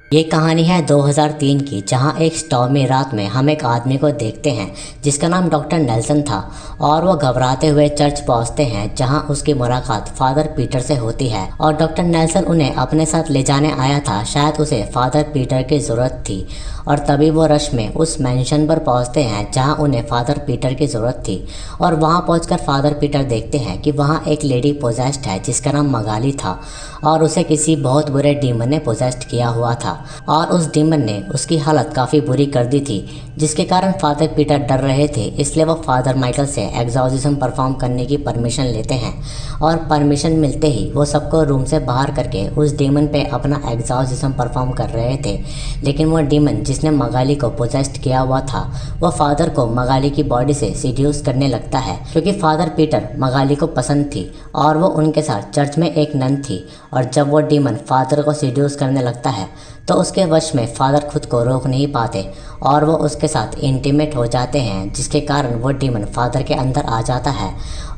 ये कहानी है 2003 की, जहां एक स्टॉर्मी रात में हम एक आदमी को देखते हैं जिसका नाम डॉक्टर नेल्सन था और वो घबराते हुए चर्च पहुंचते हैं जहां उसकी मुलाकात फादर पीटर से होती है। और डॉक्टर नेल्सन उन्हें अपने साथ ले जाने आया था, शायद उसे फादर पीटर की ज़रूरत थी। और तभी वो रश में उस मैंशन पर पहुंचते हैं जहां उन्हें फादर पीटर की ज़रूरत थी। और वहां पहुंचकर फादर पीटर देखते हैं कि वहां एक लेडी पोजेस्ड है जिसका नाम मगाली था और उसे किसी बहुत बुरे डीमन ने पोजेस्ड किया हुआ था और उस डीमन ने उसकी हालत काफ़ी बुरी कर दी थी, जिसके कारण फादर पीटर डर रहे थे। इसलिए वो फादर माइकल से एग्जॉर्सिज्म परफॉर्म करने की परमिशन लेते हैं और परमिशन मिलते ही वो सबको रूम से बाहर करके उस डीमन पे अपना एग्जॉर्सिज्म परफॉर्म कर रहे थे। लेकिन वो डीमन जिसने मगाली को पोजेस्ड किया हुआ था वो फादर को मगाली की बॉडी से सीड्यूस करने लगता है, क्योंकि फादर पीटर मगाली को पसंद थी और वो उनके साथ चर्च में एक नन थी। और जब वो डीमन फादर को सीड्यूस करने लगता है तो उसके वश में फादर खुद को रोक नहीं पाते और वो उसके साथ इंटीमेट हो जाते हैं, जिसके कारण वो डीमन फादर के अंदर आ जाता है।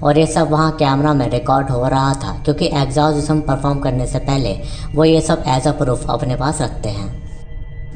और ये सब वहाँ कैमरा में रिकॉर्ड हो रहा था, क्योंकि एग्जॉर्सिज्म परफॉर्म करने से पहले वो ये सब एज अ प्रूफ अपने पास रखते हैं।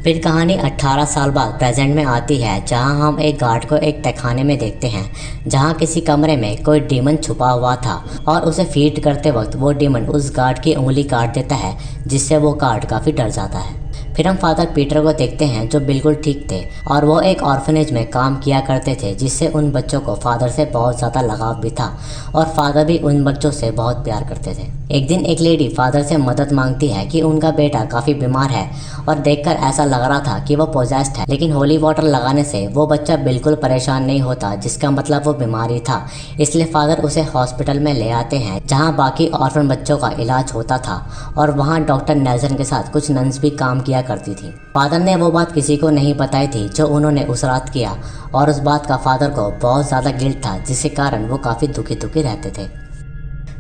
फिर कहानी 18 साल बाद प्रेजेंट में आती है, जहां हम एक गार्ड को एक तहखाने में देखते हैं जहां किसी कमरे में कोई डीमन छुपा हुआ था और उसे फीड करते वक्त वो डीमन उस गार्ड की उंगली काट देता है, जिससे वो गार्ड काफ़ी डर जाता है। फिर हम फादर पीटर को देखते हैं जो बिल्कुल ठीक थे और वो एक ऑर्फनेज में काम किया करते थे, जिससे उन बच्चों को फादर से बहुत ज़्यादा लगाव भी था और फादर भी उन बच्चों से बहुत प्यार करते थे। एक दिन एक लेडी फादर से मदद मांगती है कि उनका बेटा काफ़ी बीमार है और देखकर ऐसा लग रहा था कि वो पोजेस्ड है, लेकिन होली वाटर लगाने से वो बच्चा बिल्कुल परेशान नहीं होता, जिसका मतलब वो बीमार ही था। इसलिए फादर उसे हॉस्पिटल में ले आते हैं जहाँ बाकी ऑर्फन बच्चों का इलाज होता था और वहाँ डॉक्टर नेल्सन के साथ कुछ नन्स भी काम किया करती थी। फादर ने वो बात किसी को नहीं बताई थी जो उन्होंने उस रात किया और उस बात का फादर को बहुत ज़्यादा गिल्ट था, जिसके कारण वो काफ़ी दुखी रहते थे।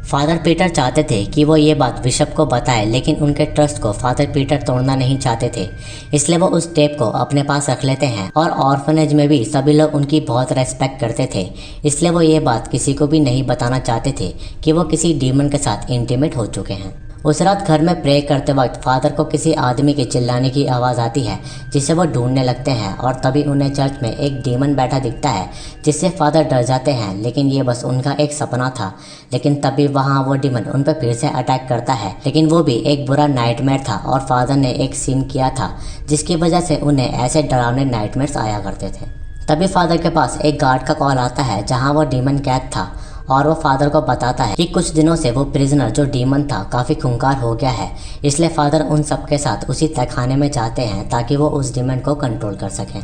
फादर पीटर चाहते थे कि वो ये बात बिशप को बताए, लेकिन उनके ट्रस्ट को फादर पीटर तोड़ना नहीं चाहते थे। इसलिए वो उस टेप को अपने पास रख लेते हैं और ऑर्फनेज में भी सभी लोग उनकी बहुत रेस्पेक्ट करते थे। इसलिए वो ये बात किसी को भी नहीं बताना चाहते थे कि वो किसी डीमन के साथ इंटीमेट हो चुके हैं। उस रात घर में प्रे करते वक्त फादर को किसी आदमी के चिल्लाने की आवाज़ आती है, जिसे वो ढूंढने लगते हैं और तभी उन्हें चर्च में एक डीमन बैठा दिखता है, जिससे फादर डर जाते हैं। लेकिन ये बस उनका एक सपना था। लेकिन तभी वहाँ वो डीमन उन पर फिर से अटैक करता है, लेकिन वो भी एक बुरा नाइटमेयर था और फादर ने एक सीन किया था जिसकी वजह से उन्हें ऐसे डरावने नाइटमेयर्स आया करते थे। तभी फादर के पास एक गार्ड का कॉल आता है जहाँ वो डीमन कैद था और वो फादर को बताता है कि कुछ दिनों से वो प्रिजनर जो डीमन था काफ़ी खूंखार हो गया है। इसलिए फादर उन सब के साथ उसी तहखाने में जाते हैं ताकि वो उस डीमन को कंट्रोल कर सकें।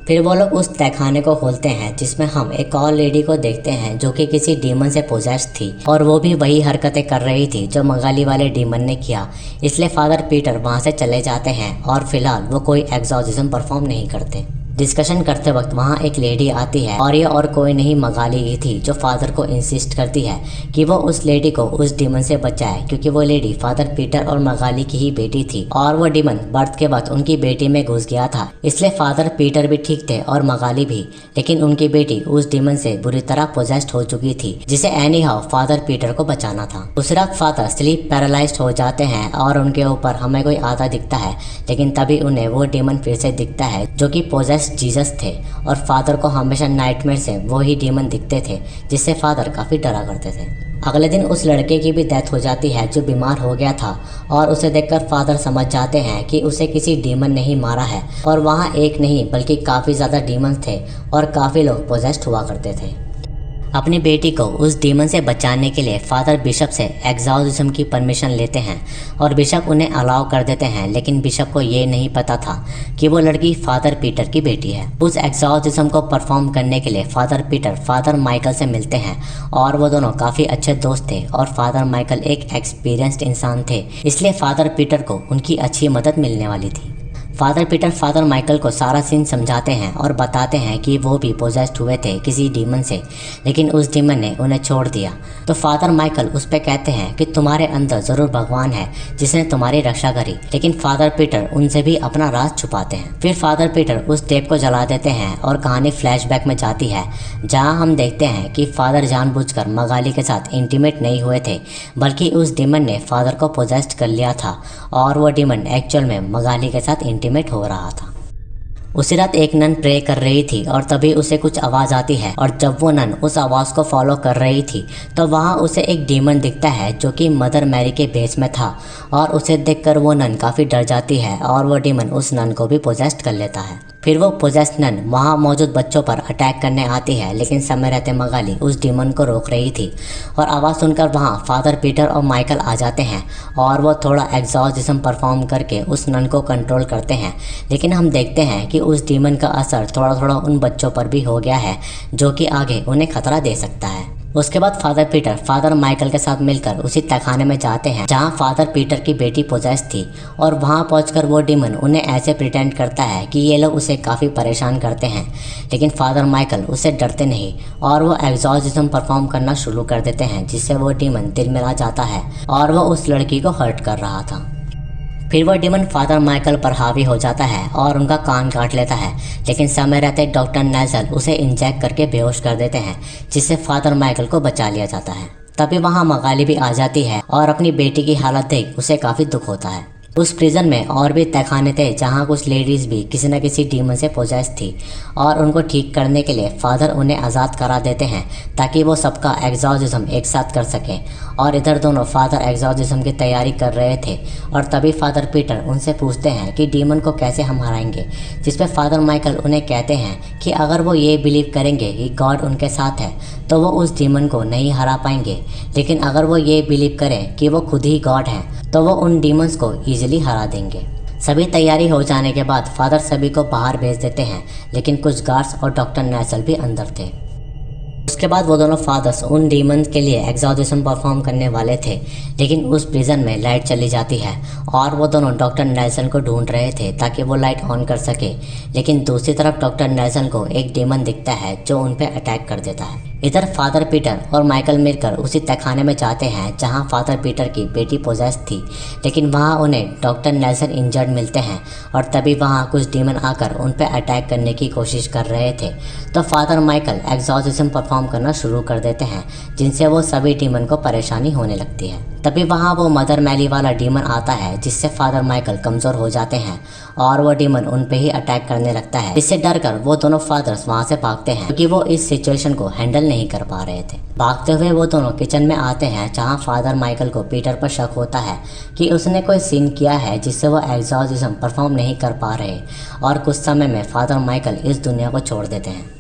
फिर वो लोग उस तहखाने को खोलते हैं जिसमें हम एक और लेडी को देखते हैं जो कि किसी डीमन से पोजेस्ड थी और वो भी वही हरकतें कर रही थी जो मगाली वाले डीमन ने किया। इसलिए फादर पीटर वहाँ से चले जाते हैं और फिलहाल वो कोई एग्जॉर्सिज्म परफॉर्म नहीं करते। डिस्कशन करते वक्त वहाँ एक लेडी आती है और ये और कोई नहीं मगाली ही थी, जो फादर को इंसिस्ट करती है कि वो उस लेडी को उस डीमन से बचाए, क्योंकि वो लेडी फादर पीटर और मगाली की ही बेटी थी और वो डीमन बर्थ के बाद उनकी बेटी में घुस गया था। इसलिए फादर पीटर भी ठीक थे और मगाली भी, लेकिन उनकी बेटी उस डीमन से बुरी तरह पोजेस्ड हो चुकी थी, जिसे एनी हाउ फादर पीटर को बचाना था। उस रात फादर स्लीप पैरालाइज्ड हो जाते हैं और उनके ऊपर हमें कोई आता दिखता है, लेकिन तभी उन्हें वो डीमन फिर से दिखता है जो कि पोजेस्ड जीसस थे और फादर को हमेशा नाइटमेयर से वो ही डीमन दिखते थे, जिससे फादर काफ़ी डरा करते थे। अगले दिन उस लड़के की भी डेथ हो जाती है जो बीमार हो गया था और उसे देखकर फादर समझ जाते हैं कि उसे किसी डीमन ने ही मारा है और वहाँ एक नहीं बल्कि काफ़ी ज़्यादा डीमन थे और काफ़ी लोग पोजेस्ड हुआ करते थे। अपनी बेटी को उस डीमन से बचाने के लिए फादर बिशप से एग्जॉर्सिज्म की परमिशन लेते हैं और बिशप उन्हें अलाउ कर देते हैं, लेकिन बिशप को ये नहीं पता था कि वो लड़की फादर पीटर की बेटी है। उस एग्जॉर्सिज्म को परफॉर्म करने के लिए फादर पीटर फादर माइकल से मिलते हैं और वो दोनों काफ़ी अच्छे दोस्त थे और फादर माइकल एक एक्सपीरियंस्ड इंसान थे, इसलिए फादर पीटर को उनकी अच्छी मदद मिलने वाली थी। फादर पीटर फादर माइकल को सारा सीन समझाते हैं और बताते हैं कि वो भी पोजेस्ड हुए थे किसी डीमन से, लेकिन उस डीमन ने उन्हें छोड़ दिया। तो फादर माइकल उस पे कहते हैं कि तुम्हारे अंदर ज़रूर भगवान है जिसने तुम्हारी रक्षा करी, लेकिन फादर पीटर उनसे भी अपना राज छुपाते हैं। फिर फादर पीटर उस टेप को जला देते हैं और कहानी फ्लैशबैक में जाती है, जहाँ हम देखते हैं कि फादर जानबूझकर मगाली के साथ इंटीमेट नहीं हुए थे, बल्कि उस डीमन ने फादर को पोजेस्ड कर लिया था और वो डीमन एक्चुअल में मगाली के साथ इंटीमेट हो रहा था। उसी रात एक नन प्रे कर रही थी और तभी उसे कुछ आवाज़ आती है, और जब वो नन उस आवाज़ को फॉलो कर रही थी तो वहाँ उसे एक डीमन दिखता है जो कि मदर मैरी के बेस में था, और उसे देखकर वो नन काफ़ी डर जाती है और वो डीमन उस नन को भी पोजेस्ड कर लेता है। फिर वो पोजेस्ड नन वहाँ मौजूद बच्चों पर अटैक करने आती है, लेकिन समय रहते मगाली उस डीमन को रोक रही थी, और आवाज़ सुनकर वहाँ फादर पीटर और माइकल आ जाते हैं और वो थोड़ा एग्जॉर्सिज्म परफॉर्म करके उस नन को कंट्रोल करते हैं। लेकिन हम देखते हैं कि उस डीमन का असर थोड़ा थोड़ा उन बच्चों पर भी हो गया है, जो कि आगे उन्हें खतरा दे सकता है। उसके बाद फादर पीटर फादर माइकल के साथ मिलकर उसी तहखाने में जाते हैं जहां फादर पीटर की बेटी पोजेस्ड थी, और वहां पहुंचकर वो डीमन उन्हें ऐसे प्रिटेंड करता है कि ये लोग उसे काफ़ी परेशान करते हैं, लेकिन फादर माइकल उससे डरते नहीं और वो एग्जॉर्सिज्म परफॉर्म करना शुरू कर देते हैं, जिससे वो डीमन तिलमिला जाता है और वो उस लड़की को हर्ट कर रहा था। फिर वो डीमन फादर माइकल पर हावी हो जाता है और उनका कान काट लेता है, लेकिन समय रहते डॉक्टर नेल्सन उसे इंजेक्ट करके बेहोश कर देते हैं, जिससे फादर माइकल को बचा लिया जाता है। तभी वहाँ मगाली भी आ जाती है और अपनी बेटी की हालत देख उसे काफ़ी दुख होता है। उस प्रिजन में और भी तहखाने थे जहाँ कुछ लेडीज़ भी किसी न किसी डीमन से पोजेस्ड थी, और उनको ठीक करने के लिए फादर उन्हें आज़ाद करा देते हैं ताकि वो सबका एग्जॉर्सिज्म एक साथ कर सकें। और इधर दोनों फादर एग्जॉर्सिज्म की तैयारी कर रहे थे, और तभी फादर पीटर उनसे पूछते हैं कि डीमन को कैसे हम हराएंगे, जिस पे फादर माइकल उन्हें कहते हैं कि अगर वो ये बिलीव करेंगे कि गॉड उनके साथ है तो वो उस डीमन को नहीं हरा पाएंगे, लेकिन अगर वो ये बिलीव करें कि वो खुद ही गॉड हैं तो वो उन डीमंस को ईजिली हरा देंगे। सभी तैयारी हो जाने के बाद फादर सभी को बाहर भेज देते हैं, लेकिन कुछ गार्ड्स और डॉक्टर नेल्सन भी अंदर थे। उसके बाद वो दोनों फादर्स उन डीमंस के लिए एग्जॉर्सिज्म परफॉर्म करने वाले थे, लेकिन उस प्रिजन में लाइट चली जाती है और वो दोनों डॉक्टर नेल्सन को ढूंढ रहे थे ताकि वो लाइट ऑन कर सके, लेकिन दूसरी तरफ डॉक्टर नेल्सन को एक डीमन दिखता है जो उन पर अटैक कर देता है। इधर फादर पीटर और माइकल मिलकर उसी तहखाने में जाते हैं जहां फादर पीटर की बेटी पोजेस्ड थी, लेकिन वहां उन्हें डॉक्टर नेल्सन इंजर्ड मिलते हैं, और तभी वहां कुछ डीमन आकर उन पर अटैक करने की कोशिश कर रहे थे। तो फादर माइकल एग्जॉर्सिज्म परफॉर्म करना शुरू कर देते हैं, जिनसे वो सभी डीमन को परेशानी होने लगती है। तभी वहाँ वो मदर मैली वाला डीमन आता है, जिससे फादर माइकल कमज़ोर हो जाते हैं और वो डीमन उन पे ही अटैक करने लगता है, जिससे डरकर वो दोनों फादर्स वहाँ से भागते हैं क्योंकि वो इस सिचुएशन को हैंडल नहीं कर पा रहे थे। भागते हुए वो दोनों किचन में आते हैं जहाँ फादर माइकल को पीटर पर शक होता है कि उसने कोई सीन किया है जिससे वो एग्जॉर्सिज्म परफॉर्म नहीं कर पा रहे, और कुछ समय में फादर माइकल इस दुनिया को छोड़ देते हैं।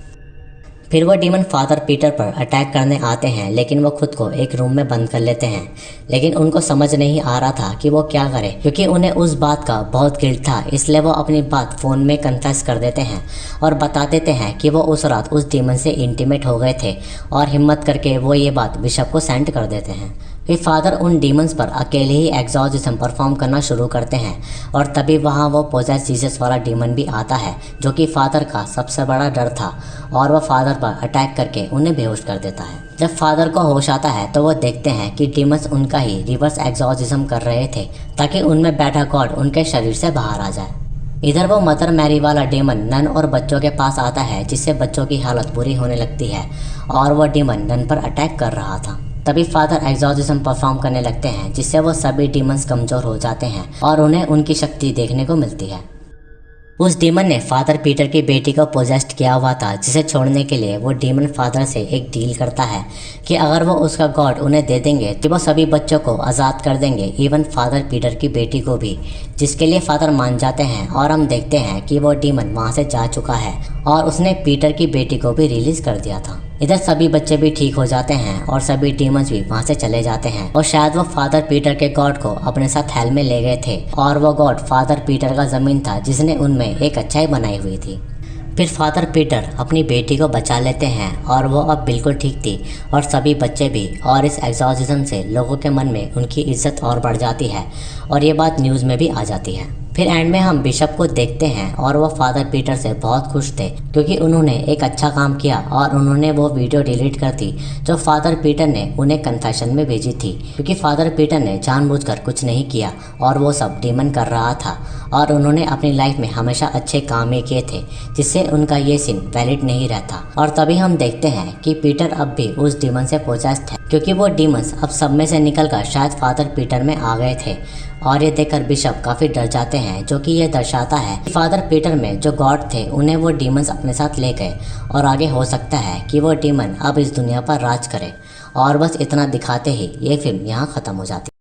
फिर वो डीमन फादर पीटर पर अटैक करने आते हैं, लेकिन वो खुद को एक रूम में बंद कर लेते हैं, लेकिन उनको समझ नहीं आ रहा था कि वो क्या करें, क्योंकि उन्हें उस बात का बहुत गिल्ट था। इसलिए वो अपनी बात फ़ोन में कन्फेस कर देते हैं और बता देते हैं कि वो उस रात उस डीमन से इंटीमेट हो गए थे, और हिम्मत करके वो ये बात बिशप को सेंड कर देते हैं। फिर फादर उन डीमंस पर अकेले ही एग्जॉर्सिज्म परफॉर्म करना शुरू करते हैं, और तभी वहाँ वो पोजेस्ड जीसस वाला डीमन भी आता है जो कि फादर का सबसे बड़ा डर था, और वह फादर पर अटैक करके उन्हें बेहोश कर देता है। जब फादर को होश आता है तो वो देखते हैं कि डीमंस उनका ही रिवर्स एग्जॉर्सिज्म कर रहे थे ताकि उनमें बैठा गॉड उनके शरीर से बाहर आ जाए। इधर वो मदर मैरी वाला डीमन नन और बच्चों के पास आता है, जिससे बच्चों की हालत बुरी होने लगती है और वो डीमन नन पर अटैक कर रहा था। तभी फादर एग्जॉर्सिज्म परफॉर्म करने लगते हैं, जिससे वो सभी डीमंस कमज़ोर हो जाते हैं और उन्हें उनकी शक्ति देखने को मिलती है। उस डीमन ने फादर पीटर की बेटी को पोजेस्ड किया हुआ था, जिसे छोड़ने के लिए वो डीमन फादर से एक डील करता है कि अगर वो उसका गॉड उन्हें दे देंगे तो वो सभी बच्चों को आज़ाद कर देंगे, इवन फादर पीटर की बेटी को भी, जिसके लिए फादर मान जाते हैं। और हम देखते हैं कि वो डीमन वहाँ से जा चुका है और उसने पीटर की बेटी को भी रिलीज़ कर दिया था। इधर सभी बच्चे भी ठीक हो जाते हैं और सभी डीमंस भी वहाँ से चले जाते हैं, और शायद वो फादर पीटर के गॉड को अपने साथ हेल में ले गए थे, और वो गॉड फादर पीटर का ज़मीन था जिसने उनमें एक अच्छाई बनाई हुई थी। फिर फादर पीटर अपनी बेटी को बचा लेते हैं और वो अब बिल्कुल ठीक थी, और सभी बच्चे भी, और इस एग्जॉर्सिज्म से लोगों के मन में उनकी इज्जत और बढ़ जाती है, और ये बात न्यूज़ में भी आ जाती है। फिर एंड में हम बिशप को देखते हैं और वो फादर पीटर से बहुत खुश थे क्योंकि उन्होंने एक अच्छा काम किया और उन्होंने वो वीडियो डिलीट कर दी जो फादर पीटर ने उन्हें कन्फेशन में भेजी थी, क्योंकि फादर पीटर ने जानबूझकर कुछ नहीं किया और वो सब डीमन कर रहा था और उन्होंने अपनी लाइफ में हमेशा अच्छे काम ही किए थे, जिससे उनका ये सीन वैलिड नहीं रहता। और तभी हम देखते हैं कि पीटर अब भी उस डीमन से पोजेस्ड है, क्योंकि वो डीमंस अब सब में से निकलकर शायद फादर पीटर में आ गए थे। और ये देखकर बिशप काफ़ी डर जाते हैं, जो कि ये दर्शाता है कि फादर पीटर में जो गॉड थे उन्हें वो डीमंस अपने साथ ले गए और आगे हो सकता है कि वो डीमन अब इस दुनिया पर राज करे। और बस इतना दिखाते ही ये फिल्म यहाँ ख़त्म हो जाती है।